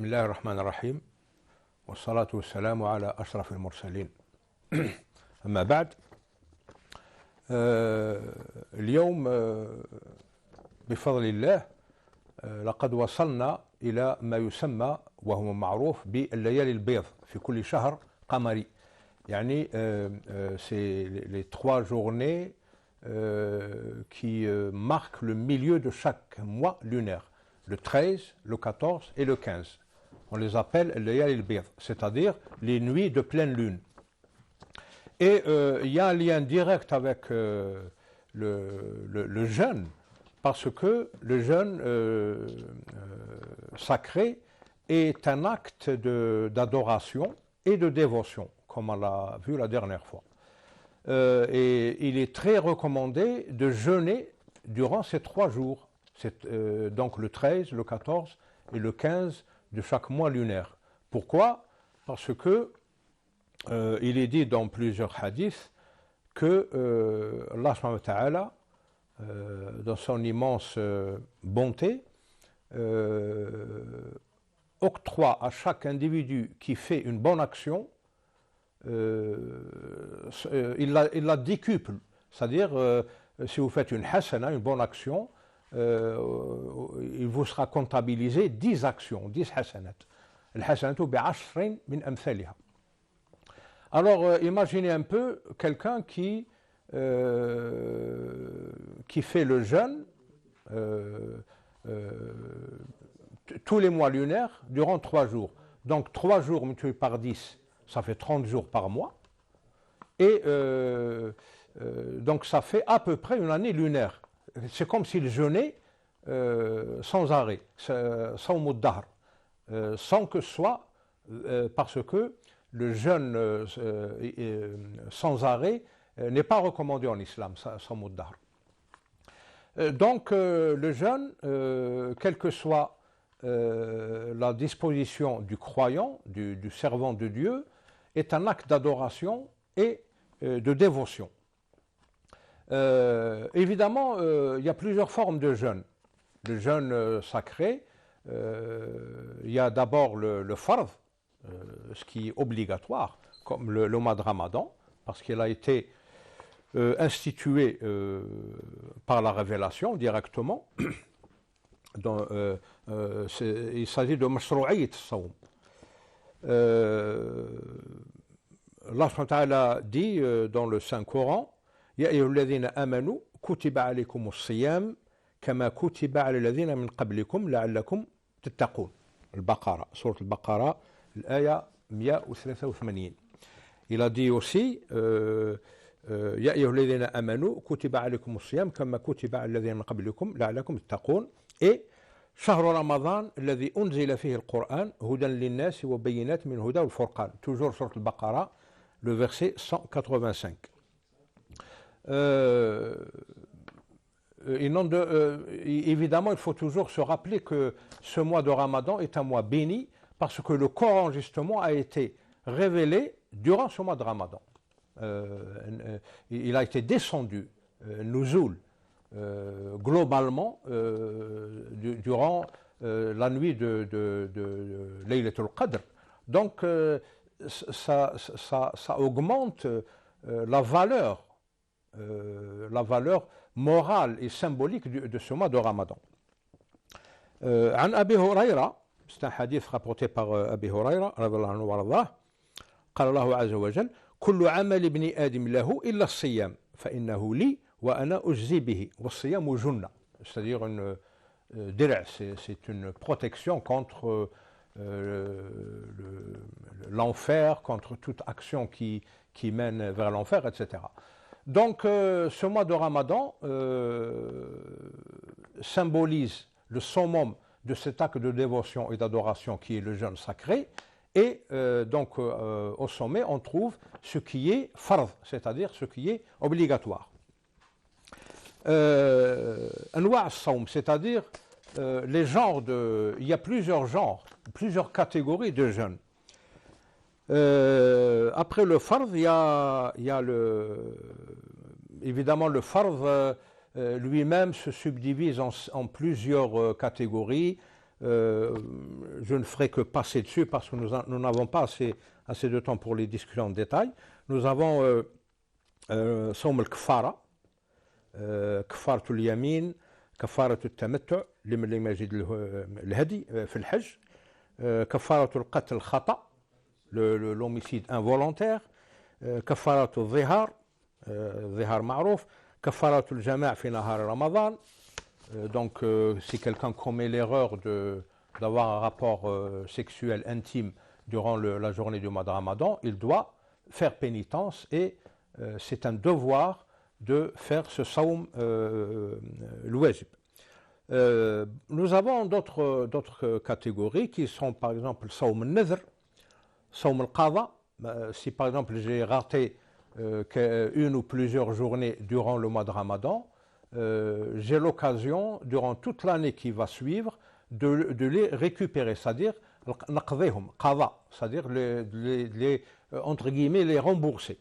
بسم الله الرحمن الرحيم والصلاة والسلام على أشرف المرسلين أما بعد اليوم بفضل الله لقد وصلنا إلى ما يسمى وهو معروف بالليالي البيض في كل شهر قمري يعني c'est les 3 journées qui marquent le milieu de chaque mois lunaire, le 13, le 14 et le 15. On les appelle Layal al-Bid, c'est-à-dire les nuits de pleine lune. Et il y a un lien direct avec le jeûne, parce que le jeûne sacré est un acte d'adoration et de dévotion, comme on l'a vu la dernière fois. Et il est très recommandé de jeûner durant ces 3 jours, donc le 13, le 14 et le 15 de chaque mois lunaire. Pourquoi? Parce que il est dit dans plusieurs hadiths que Allah subhanahu wa ta'ala, dans son immense bonté, octroie à chaque individu qui fait une bonne action, il la décuple. C'est-à-dire, si vous faites une hasana, une bonne action, il vous sera comptabilisé 10 actions, 10 hasanat. Al-hasanatu bi'ashrin min amthaliha. Alors, imaginez un peu quelqu'un qui fait le jeûne tous les mois lunaires durant 3 jours. Donc, 3 jours multipliés par 10, ça fait 30 jours par mois. Et donc, ça fait à peu près une année lunaire. C'est comme s'il jeûnait sans arrêt, sans muddahr, sans que ce soit, parce que le jeûne sans arrêt n'est pas recommandé en islam, sans muddahr. Donc le jeûne, quelle que soit la disposition du croyant, du servant de Dieu, est un acte d'adoration et de dévotion. Évidemment, il y a plusieurs formes de jeûne. Le jeûne sacré, il y a d'abord le fard, ce qui est obligatoire, comme le mois de Ramadan, parce qu'il a été institué par la révélation directement. Il s'agit de mashrou'iyat as-sawm. Allah subhanahu wa ta'ala dit dans le Saint-Coran: Ya ayyuhalladhina amanu kutiba alaykumus siyam kama kutiba ala alladhina min qablikum la'allakum tattaqun. Al-Baqara, sourate Al-Baqara, l'aya 183. Il a dit aussi Ya ayyuhalladhina amanu kutiba alaykumus siyam kama kutiba ala alladhina min qablikum la'allakum tattaqun. Et شهر رمضان الذي أنزل فيه القرآن هدى للناس وبينات من الهدى والفرقان. Toujours sur Al-Baqara, le verset 185. Évidemment, il faut toujours se rappeler que ce mois de Ramadan est un mois béni parce que le Coran justement a été révélé durant ce mois de Ramadan. Il a été descendu, nuzul, globalement durant la nuit de Laylatul Qadr. Donc ça augmente la valeur morale et symbolique de ce mois de Ramadan. عن أبي هريرة, c'est un hadith rapporté par أبي هريرة رضي الله عنه وارضاه, قال الله عز وجل كل عمل ابن آدم له إلا الصيام فإنه لي وأنا أجزي به والصيام جنة. C'est-à-dire une dir'a, c'est une protection contre l'enfer, contre toute action qui mène vers l'enfer, etc. Donc ce mois de Ramadan symbolise le summum de cet acte de dévotion et d'adoration qui est le jeûne sacré. Et donc au sommet on trouve ce qui est fard, c'est-à-dire ce qui est obligatoire. Anwa' as-sawm, c'est-à-dire les genres il y a plusieurs genres, plusieurs catégories de jeûne. Après le fard, il y a évidemment le fard lui-même se subdivise en plusieurs catégories. je ne ferai que passer dessus parce que nous n'avons pas assez de temps pour les discussions en détail. Nous avons صوم الكفارة كفارة اليمين كفارة التمتع لمن لم يجد الهدي في الحج كفارة القتل الخطأ l'homicide involontaire كفارة الظهار الظهار معروف كفارة الجماع في نهار رمضان donc si quelqu'un commet l'erreur d'avoir un rapport sexuel intime durant la journée du mois de Ramadan, il doit faire pénitence et c'est un devoir de faire ce saum l'wajib. Nous avons d'autres catégories qui sont par exemple le saum al-nadhr, saum al-qada. Si par exemple j'ai raté une ou plusieurs journées durant le mois de Ramadan, j'ai l'occasion durant toute l'année qui va suivre de les récupérer, c'est-à-dire naqdihum qada, c'est-à-dire les entre guillemets les rembourser.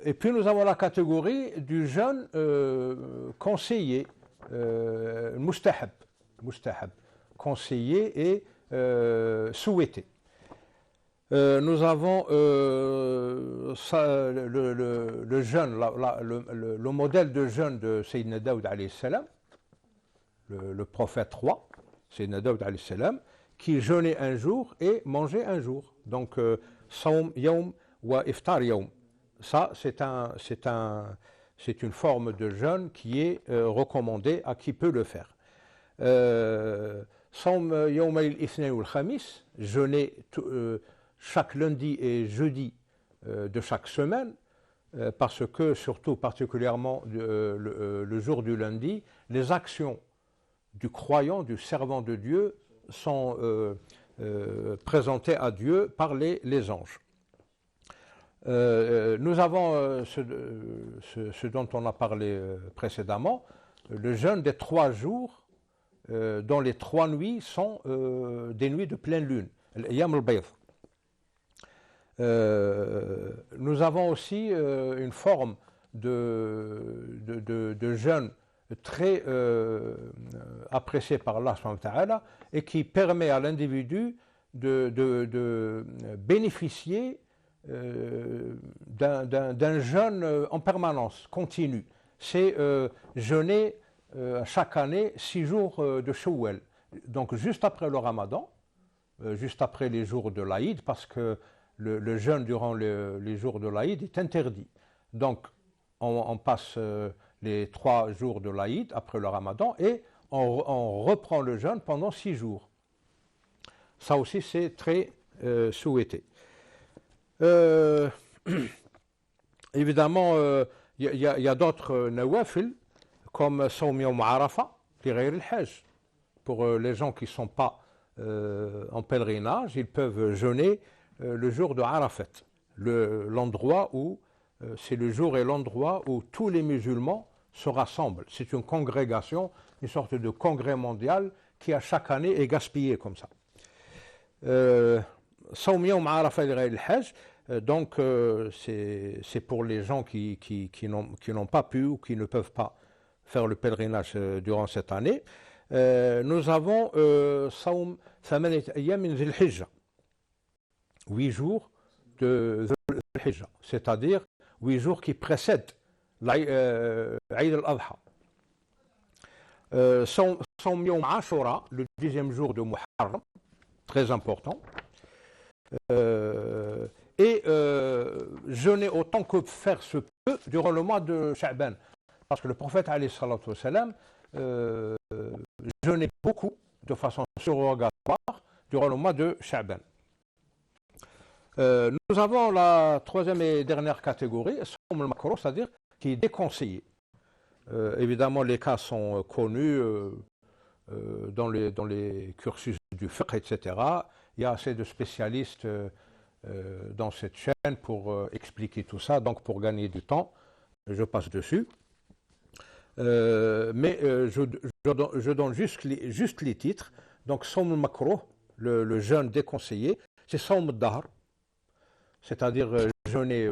Et puis nous avons la catégorie du jeûne conseillé, mustahab, conseillé et souhaité. Nous avons le jeûne, le modèle de jeûne de Sayyidina Daoud alayhi salam, le prophète roi, Sayyidina Daoud alayhi salam, qui jeûnait un jour et mangeait un jour. Donc, Saum Yawm wa Iftar Yawm. Ça, c'est une forme de jeûne qui est recommandée à qui peut le faire. Saum Yawm al-Ithnain wal Khamis, jeûner chaque lundi et jeudi de chaque semaine, parce que, surtout particulièrement le jour du lundi, les actions du croyant, du servant de Dieu, sont présentées à Dieu par les anges. Nous avons ce dont on a parlé précédemment, le jeûne des 3 jours, dont les 3 nuits sont des nuits de pleine lune, l'Ayyam al-Bayd. Nous avons aussi une forme de jeûne très appréciée par Allah subhanahu wa ta'ala et qui permet à l'individu de bénéficier d'un jeûne en permanence, continu. C'est jeûner chaque année 6 jours de Shawwal. Donc juste après le Ramadan, juste après les jours de l'Aïd, parce que le jeûne durant les jours de l'Aïd est interdit. Donc on passe les 3 jours de l'Aïd après le Ramadan et on reprend le jeûne pendant 6 jours. Ça aussi c'est très souhaité. Évidemment, il y a d'autres nawafil comme Sawm Yawm Arafa li ghayr al-hajj. Pour les gens qui ne sont pas en pèlerinage, ils peuvent jeûner le jour de Arafat, l'endroit où c'est le jour et l'endroit où tous les musulmans se rassemblent. C'est une congrégation, une sorte de congrès mondial qui à chaque année est gaspillé comme ça. Sawm Yawm Arafa li ghayr al-hajj, donc c'est pour les gens qui n'ont pas pu ou qui ne peuvent pas faire le pèlerinage durant cette année. Nous avons Sawm Thamaniyat Ayyam min Dhil Hijja, 8 jours de Dhul Hijja, c'est-à-dire 8 jours qui précèdent l'Aïd al-Adha. Sawm Yawm Ashura, le 10e jour de Muharram, très important. Et jeûner autant que faire se peut durant le mois de Sha'ban. Parce que le prophète alayhi salatu wa salam jeûnait beaucoup de façon surrogatoire durant le mois de Sha'ban. Nous avons la 3e et dernière catégorie, Sawm al-Makruh, c'est-à-dire qui est déconseillé. Évidemment, les cas sont connus dans les cursus du fiqh, etc. Il y a assez de spécialistes dans cette chaîne pour expliquer tout ça. Donc, pour gagner du temps, je passe dessus. Mais je donne juste les titres. Donc, Sawm al-Makruh, le jeûne déconseillé, c'est Sawm al-Dahr, c'est-à-dire jeûner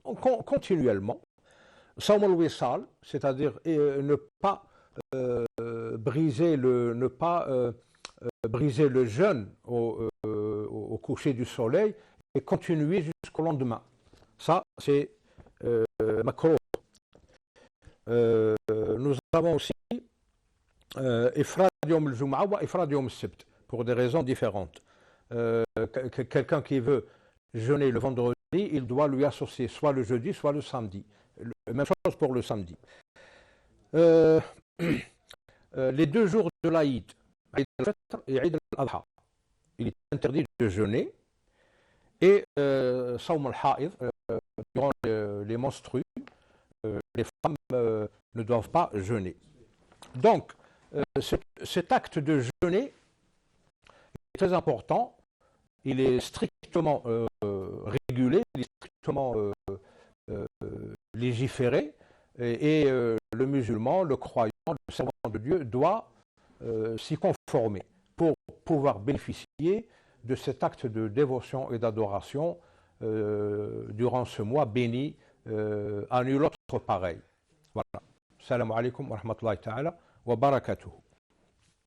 continuellement. Sawm al-wisal, c'est-à-dire ne pas briser briser le jeûne au coucher du soleil et continuer jusqu'au lendemain. Ça, c'est makruh. Nous avons aussi ifrad yom al-jum'a wa ifrad yom al-sibt pour des raisons différentes. Quelqu'un qui veut jeûner le vendredi, il doit lui associer soit le jeudi, soit le samedi. Même chose pour le samedi. Les 2 jours de l'Aïd, Aïd al-Fitr et Aïd al-Adha, il est interdit de jeûner. Et Sawm al-Ha'id, durant les menstrues, les femmes ne doivent pas jeûner. Donc, cet acte de jeûner est très important. Il est strictement régulé, il est strictement légiféré, et le musulman, le croyant, le servant de Dieu doit s'y conformer pour pouvoir bénéficier de cet acte de dévotion et d'adoration durant ce mois béni à nul autre pareil. Voilà. Salam alaikum wa rahmatullahi ta'ala wa barakatuh.